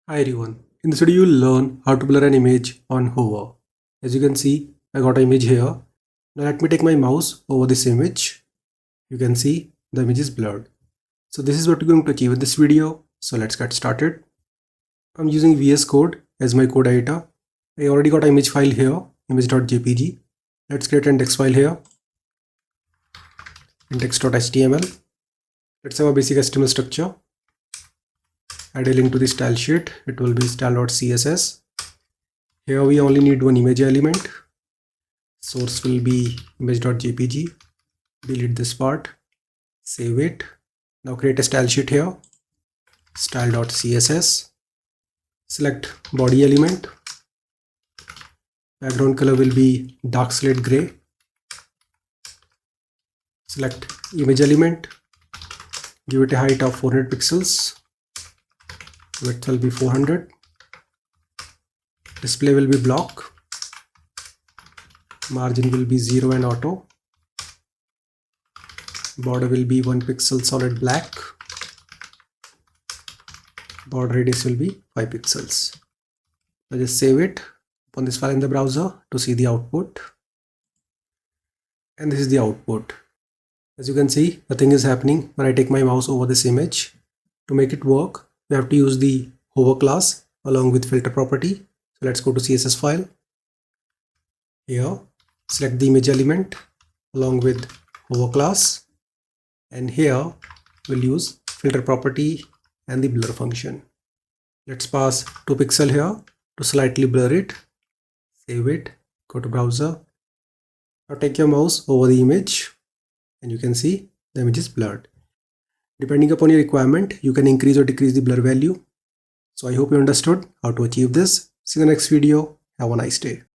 Hi everyone, in this video you will learn how to blur an image on hover. As you can see, I got an image here. Now let me take my mouse over this image. You can see the image is blurred. So this is what we're going to achieve in this video. So let's get started. I'm using VS Code as my code editor. I already got an image file here, image.jpg. Let's create an index file here, index.html. Let's have a basic HTML structure. Add a link to the style sheet. It will be style.css. Here we only need one image element. Source will be image.jpg. Delete this part. Save it. Now create a style sheet here. Style.css. Select body element. Background color will be dark slate gray. Select image element. Give it a height of 400 pixels. Width will be 400. Display will be block. Margin will be 0 and auto. Border will be 1 pixel solid black. Border radius will be 5 pixels. I'll just save it. Open this file in the browser to see the output. And this is the output. As you can see, nothing is happening when I take my mouse over this image. To make it work, we have to use the hover class along with filter property. So let's go to CSS file. Here, select the image element along with hover class. And here we'll use filter property and the blur function. Let's pass 2 pixel here to slightly blur it. Save it. Go to browser. Now take your mouse over the image and you can see the image is blurred. Depending upon your requirement, you can increase or decrease the blur value. So I hope you understood how to achieve this. See you in the next video. Have a nice day.